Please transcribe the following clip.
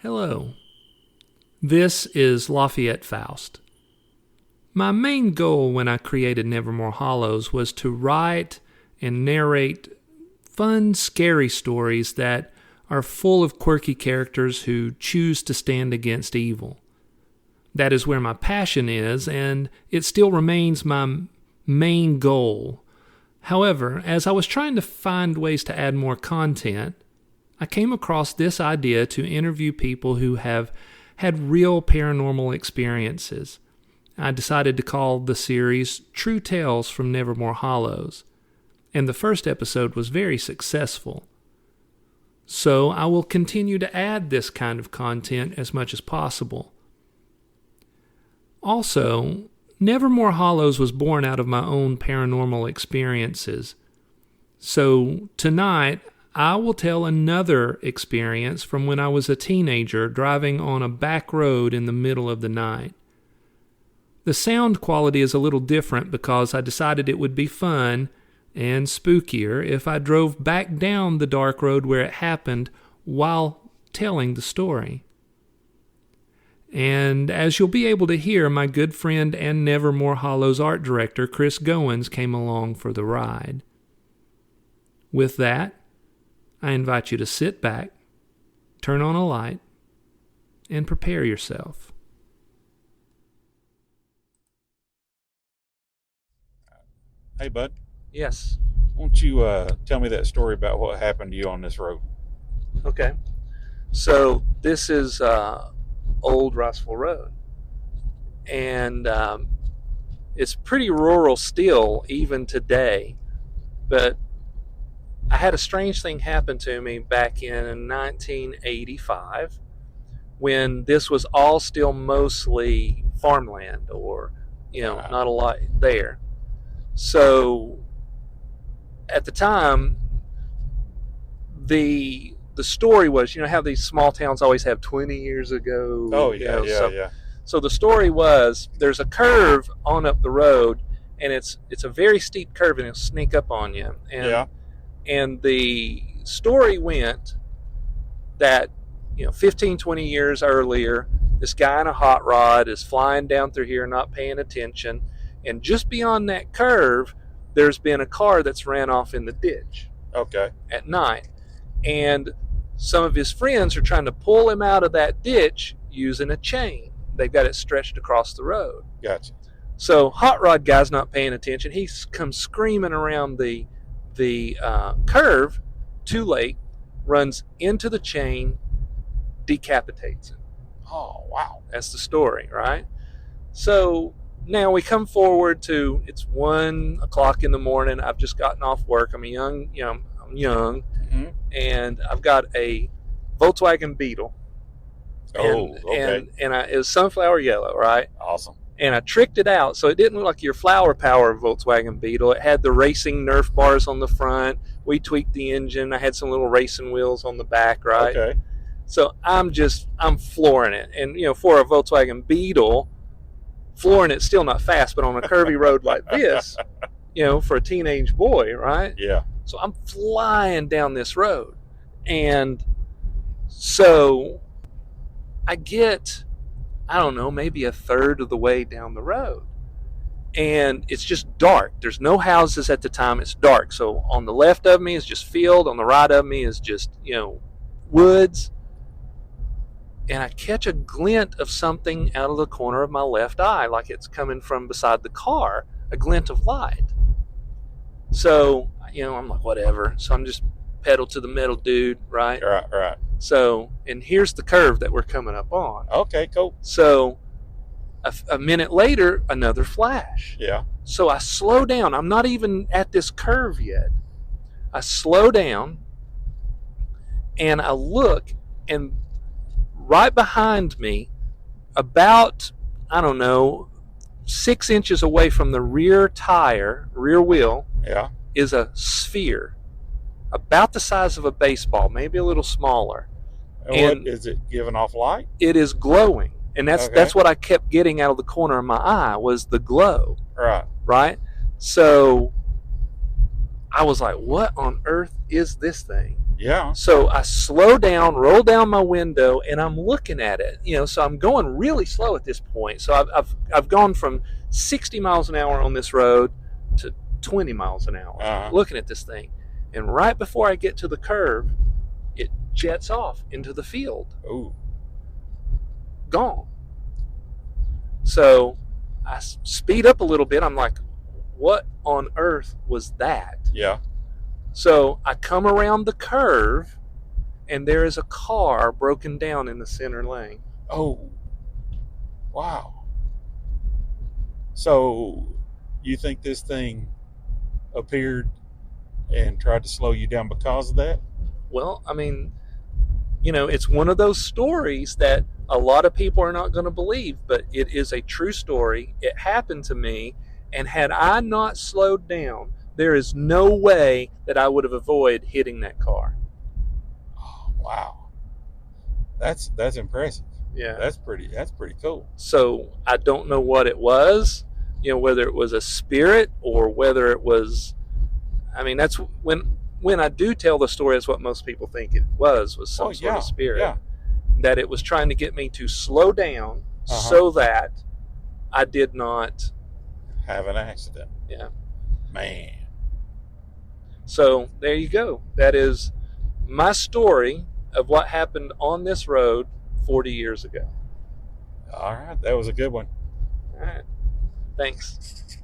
Hello, this is Lafayette Faust. My main goal when I created Nevermore Hollows was to write and narrate fun, scary stories that are full of quirky characters who choose to stand against evil. That is where my passion is, and it still remains my main goal. However, as I was trying to find ways to add more content, I came across this idea to interview people who have had real paranormal experiences. I decided to call the series True Tales from Nevermore Hollows, and the first episode was very successful. So I will continue to add this kind of content as much as possible. Also, Nevermore Hollows was born out of my own paranormal experiences. So tonight, I will tell another experience from when I was a teenager driving on a back road in the middle of the night. The sound quality is a little different because I decided it would be fun and spookier if I drove back down the dark road where it happened while telling the story. And as you'll be able to hear, my good friend and Nevermore Hollows art director Chris Goins came along for the ride. With that, I invite you to sit back, turn on a light, and prepare yourself. Hey, bud. Yes. Won't you tell me that story about what happened to you on this road? Okay. So this is Old Rossville Road. And it's pretty rural still, even today. But I had a strange thing happen to me back in 1985 when this was all still mostly farmland or, not a lot there. So at the time, the story was, how these small towns always have 20 years ago. Oh, yeah. So the story was there's a curve on up the road, and it's a very steep curve, and it'll sneak up on you. And the story went that, 15, 20 years earlier, this guy in a hot rod is flying down through here, not paying attention. And just beyond that curve, there's been a car that's ran off in the ditch. Okay. At night. And some of his friends are trying to pull him out of that ditch using a chain. They've got it stretched across the road. Gotcha. So hot rod guy's not paying attention. He comes screaming around the curve, too late, runs into the chain, decapitates him. Oh, wow. That's the story, right? So now we come forward to, it's 1 o'clock in the morning. I've just gotten off work. I'm young, Mm-hmm. and I've got a Volkswagen Beetle. Oh, okay. And it was sunflower yellow, right? Awesome. And I tricked it out, so it didn't look like your flower power Volkswagen Beetle. It had the racing Nerf bars on the front. We tweaked the engine. I had some little racing wheels on the back, right? Okay. So I'm flooring it. And, for a Volkswagen Beetle, flooring it's still not fast, but on a curvy road like this, for a teenage boy, right? Yeah. So I'm flying down this road. And so I get, I don't know, maybe a third of the way down the road. And it's just dark. There's no houses at the time. It's dark. So on the left of me is just field. On the right of me is just, woods. And I catch a glint of something out of the corner of my left eye, like it's coming from beside the car, a glint of light. So, I'm like, whatever. So I'm just pedal to the metal, dude, right? Right. So, and here's the curve that we're coming up on. Okay, cool. So a minute later, another flash. Yeah. So I slow down. I'm not even at this curve yet. I slow down and I look, and right behind me, about, 6 inches away from the rear wheel, Yeah. is a sphere about the size of a baseball, maybe a little smaller. And what, is it giving off light? It is glowing. And that's what I kept getting out of the corner of my eye, was the glow. Right? So I was like, what on earth is this thing? Yeah. So I slow down, roll down my window, and I'm looking at it. So I'm going really slow at this point. So I've gone from 60 miles an hour on this road to 20 miles an hour looking at this thing. And right before I get to the curve, it jets off into the field. Ooh. Gone. So I speed up a little bit. I'm like, what on earth was that? Yeah. So I come around the curve, and there is a car broken down in the center lane. Oh. Wow. So you think this thing appeared and tried to slow you down because of that? Well, I mean, it's one of those stories that a lot of people are not going to believe, but it is a true story. It happened to me, and had I not slowed down, there is no way that I would have avoided hitting that car. Oh, wow. That's impressive. Yeah. That's pretty cool. So I don't know what it was, whether it was a spirit or whether it was, that's when I do tell the story, that's what most people think it was some sort of spirit. Yeah. That it was trying to get me to slow down so that I did not have an accident. Yeah. Man. So there you go. That is my story of what happened on this road 40 years ago. All right. That was a good one. All right. Thanks.